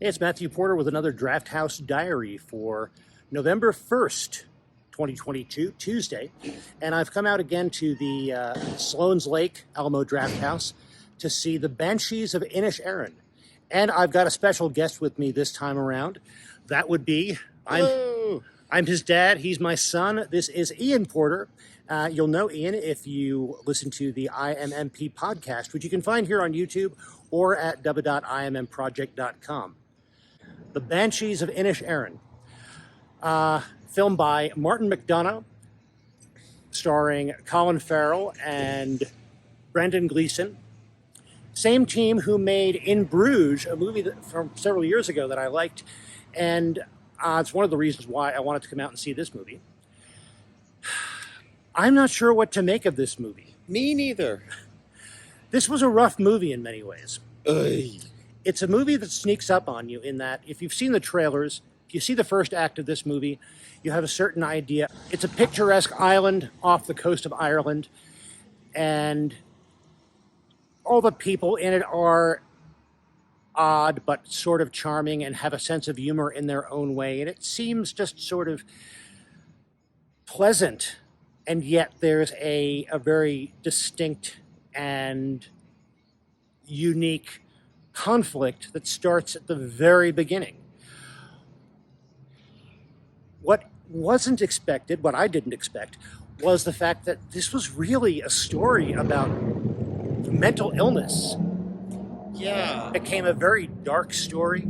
Hey, it's Matthew Porter with another Drafthouse Diary for November 1st, 2022, Tuesday. And I've come out again to the Sloan's Lake, Alamo Drafthouse, to see the Banshees of Inisherin. And I've got a special guest with me this time around. That would be, I'm his dad, he's my son. This is Ian Porter. You'll know Ian if you listen to the IMMP Podcast, which you can find here on YouTube or at www.immproject.com. The Banshees of Inisherin, filmed by Martin McDonagh, starring Colin Farrell and Brendan Gleeson. Same team who made In Bruges, a movie from several years ago that I liked, and it's one of the reasons why I wanted to come out and see this movie. I'm not sure what to make of this movie. Me neither. This was a rough movie in many ways. Ugh. It's a movie that sneaks up on you in that if you've seen the trailers, if you see the first act of this movie, you have a certain idea. It's a picturesque island off the coast of Ireland, and all the people in it are odd but sort of charming and have a sense of humor in their own way. And it seems just sort of pleasant, and yet there's a very distinct and unique conflict that starts at the very beginning. What wasn't expected, what I didn't expect, was the fact that this was really a story about mental illness. Yeah. It became a very dark story,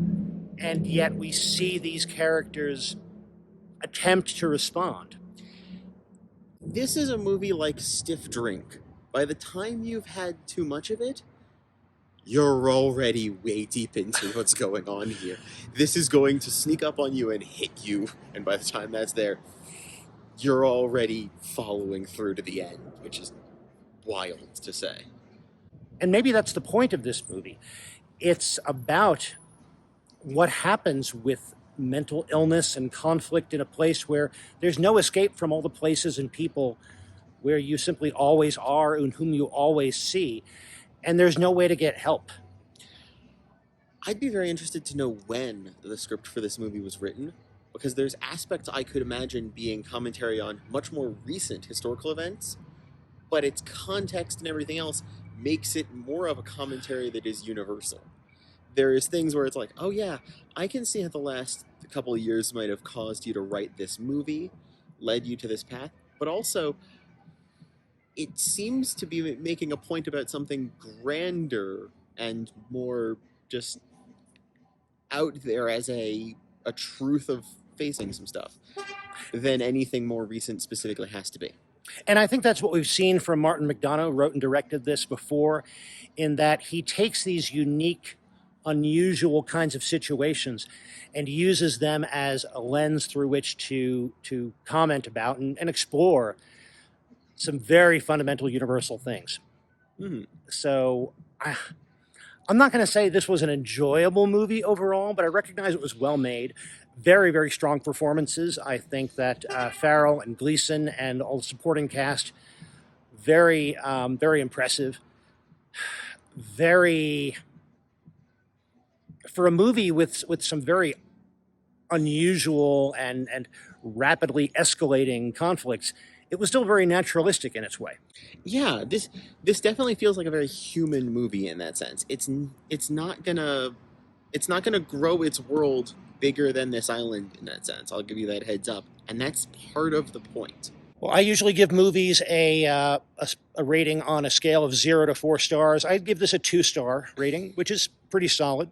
and yet we see these characters attempt to respond. This is a movie like stiff drink. By the time you've had too much of it, you're already way deep into what's going on here. This is going to sneak up on you and hit you, and by the time that's there, you're already following through to the end, which is wild to say. And maybe that's the point of this movie. It's about what happens with mental illness and conflict in a place where there's no escape from all the places and people where you simply always are and whom you always see, and there's no way to get help. I'd be very interested to know when the script for this movie was written, because there's aspects I could imagine being commentary on much more recent historical events, but its context and everything else makes it more of a commentary that is universal. There is things where it's like, oh yeah, I can see how the last couple of years might have caused you to write this movie, led you to this path, but also it seems to be making a point about something grander and more just out there as a truth of facing some stuff than anything more recent specifically has to be. And I think that's what we've seen from Martin McDonagh, who wrote and directed this before, in that he takes these unique, unusual kinds of situations and uses them as a lens through which to comment about and explore some very fundamental universal things. Mm-hmm. So I'm not going to say this was an enjoyable movie overall, but I recognize it was well made. Very, very strong performances. I think that Farrell and Gleeson and all the supporting cast, very, very impressive. Very, for a movie with some very unusual and rapidly escalating conflicts, it was still very naturalistic in its way. Yeah, this definitely feels like a very human movie in that sense. It's not gonna grow its world bigger than this island in that sense. I'll give you that heads up, and that's part of the point. Well, I usually give movies a rating on a scale of 0 to 4 stars. I'd give this a 2-star rating, which is pretty solid.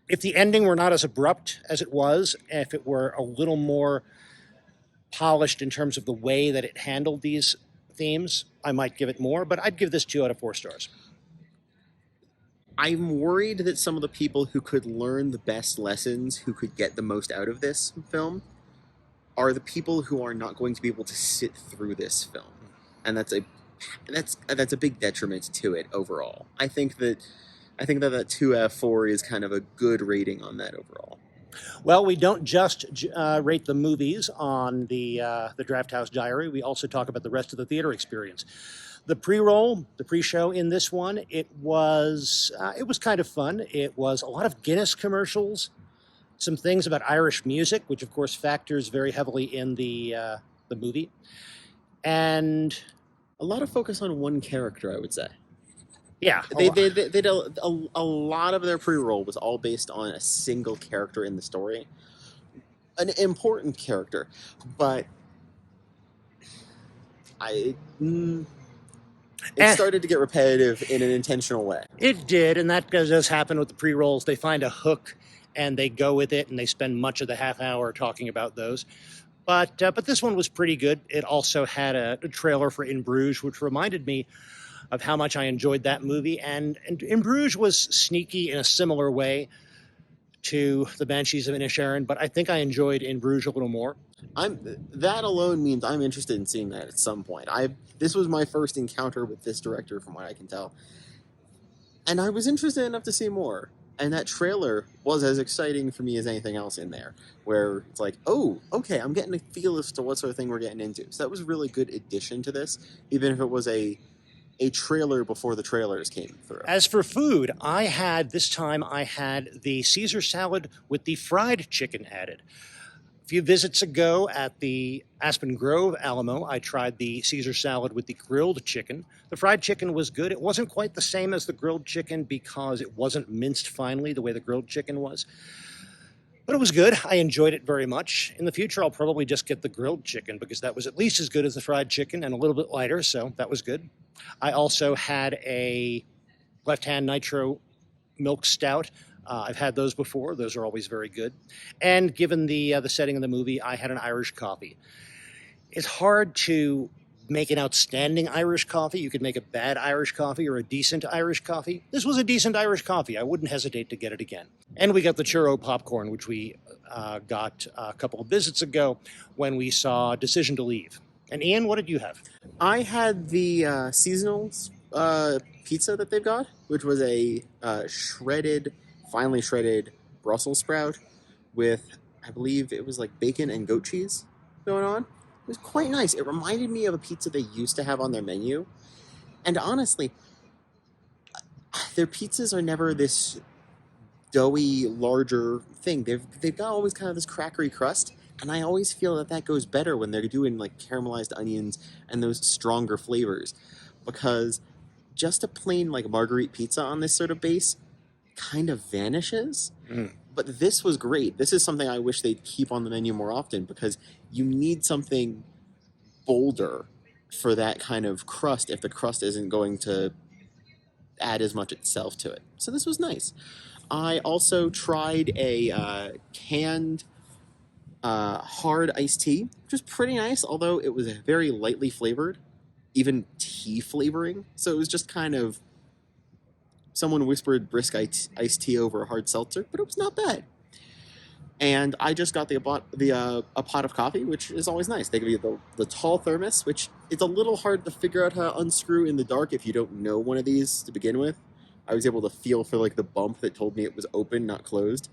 If the ending were not as abrupt as it was, if it were a little more polished in terms of the way that it handled these themes, I might give it more, but I'd give this 2 out of 4 stars. I'm worried that some of the people who could learn the best lessons, who could get the most out of this film, are the people who are not going to be able to sit through this film. And that's a big detriment to it overall. I think that 2F4 is kind of a good rating on that overall. Well, we don't just rate the movies on the Drafthouse Diary. We also talk about the rest of the theater experience. The pre-show in this one, it was kind of fun. It was a lot of Guinness commercials, some things about Irish music, which of course factors very heavily in the movie, and a lot of focus on one character, I would say. Yeah, they did a lot of their pre-roll was all based on a single character in the story, an important character, but it started to get repetitive in an intentional way. It did, and that does happen with the pre-rolls. They find a hook and they go with it, and they spend much of the half hour talking about those. But this one was pretty good. It also had a trailer for In Bruges, which reminded me of how much I enjoyed that movie. And In Bruges was sneaky in a similar way to the Banshees of Inisherin, but I think I enjoyed In Bruges a little more. That alone means I'm interested in seeing that at some point. This was my first encounter with this director, from what I can tell, and I was interested enough to see more. And that trailer was as exciting for me as anything else in there, where it's like, oh, okay, I'm getting a feel as to what sort of thing we're getting into. So that was a really good addition to this, even if it was a trailer before the trailers came through. As for food, I had the Caesar salad with the fried chicken added. A few visits ago at the Aspen Grove Alamo, I tried the Caesar salad with the grilled chicken. The fried chicken was good. It wasn't quite the same as the grilled chicken because it wasn't minced finely the way the grilled chicken was. But it was good. I enjoyed it very much. In the future, I'll probably just get the grilled chicken because that was at least as good as the fried chicken and a little bit lighter, so that was good. I also had a Left Hand Nitro milk stout. I've had those before. Those are always very good. And given the setting of the movie, I had an Irish coffee. It's hard to make an outstanding Irish coffee. You could make a bad Irish coffee or a decent Irish coffee. This was a decent Irish coffee. I wouldn't hesitate to get it again. And we got the churro popcorn, which we got a couple of visits ago when we saw Decision to Leave. And Ian, what did you have? I had the seasonal pizza that they've got, which was a finely shredded Brussels sprout with, I believe it was like bacon and goat cheese going on. It was quite nice. It reminded me of a pizza they used to have on their menu. And honestly, their pizzas are never this doughy, larger thing. They've got always kind of this crackery crust, and I always feel that goes better when they're doing like caramelized onions and those stronger flavors, because just a plain like marguerite pizza on this sort of base kind of vanishes. But this was great. This is something I wish they'd keep on the menu more often, because you need something bolder for that kind of crust if the crust isn't going to add as much itself to it. So this was nice. I also tried a canned hard iced tea, which was pretty nice, although it was very lightly flavored, even tea flavoring. So it was just kind of, someone whispered brisk iced tea over a hard seltzer, but it was not bad. And I just got a pot of coffee, which is always nice. They give you the tall thermos, which is a little hard to figure out how to unscrew in the dark if you don't know one of these to begin with. I was able to feel for like the bump that told me it was open, not closed.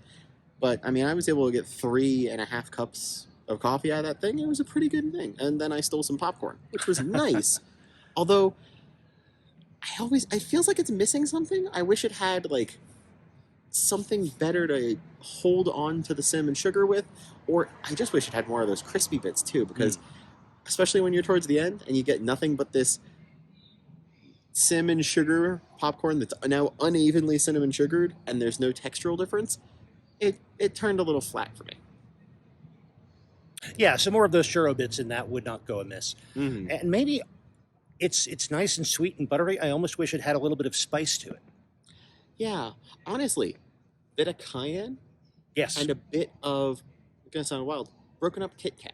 But I mean, I was able to get 3.5 cups of coffee out of that thing. It was a pretty good thing. And then I stole some popcorn, which was nice. Although it feels like it's missing something. I wish it had like something better to hold on to the cinnamon sugar with, or I just wish it had more of those crispy bits too, because especially when you're towards the end and you get nothing but this cinnamon sugar popcorn that's now unevenly cinnamon sugared and there's no textural difference, it turned a little flat for me. Yeah, some more of those churro bits in that would not go amiss. And maybe it's nice and sweet and buttery. I almost wish it had a little bit of spice to it. Yeah, honestly, bit of cayenne. Yes. And a bit of, it's gonna sound wild, broken up Kit Kat.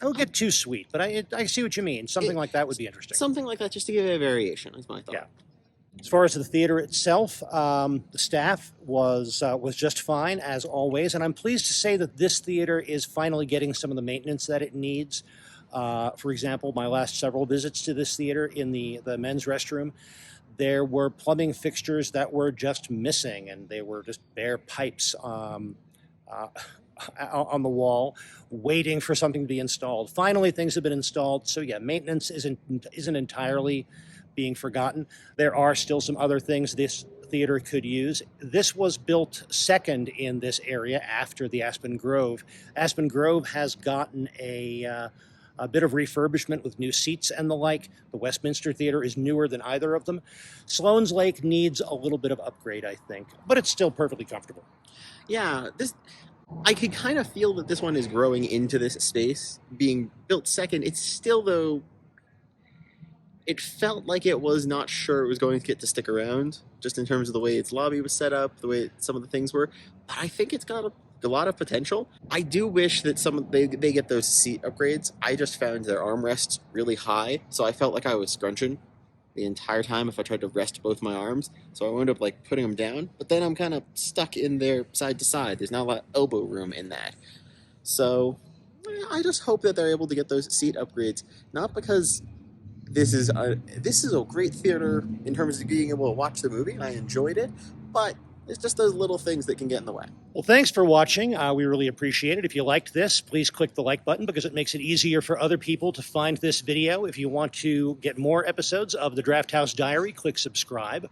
I would get too sweet, but I see what you mean. Something like that would be interesting. Something like that, just to give it a variation, is my thought. Yeah. As far as the theater itself, the staff was just fine, as always. And I'm pleased to say that this theater is finally getting some of the maintenance that it needs. For example, my last several visits to this theater in the men's restroom, there were plumbing fixtures that were just missing, and they were just bare pipes. on the wall, waiting for something to be installed. Finally, things have been installed. So yeah, maintenance isn't entirely being forgotten. There are still some other things this theater could use. This was built second in this area after the Aspen Grove. Aspen Grove has gotten a bit of refurbishment with new seats and the like. The Westminster Theater is newer than either of them. Sloan's Lake needs a little bit of upgrade, I think, but it's still perfectly comfortable. Yeah, I could kind of feel that this one is growing into this space. Being built second, it's still, though, it felt like it was not sure it was going to get to stick around, just in terms of the way its lobby was set up, the way some of the things were. But I think it's got a lot of potential. I do wish that they get those seat upgrades. I just found their armrests really high, so I felt like I was scrunching the entire time if I tried to rest both my arms. So I wound up like putting them down, but then I'm kind of stuck in there side to side. There's not a lot of elbow room in that. So I just hope that they're able to get those seat upgrades, not because this is a great theater in terms of being able to watch the movie. I enjoyed it, but it's just those little things that can get in the way. Well, thanks for watching. We really appreciate it. If you liked this, please click the like button because it makes it easier for other people to find this video. If you want to get more episodes of the Drafthouse Diary, click subscribe.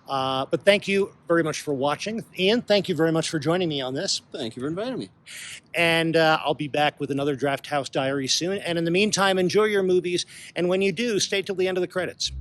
But thank you very much for watching. Ian, thank you very much for joining me on this. Thank you for inviting me. And I'll be back with another Drafthouse Diary soon. And in the meantime, enjoy your movies. And when you do, stay till the end of the credits.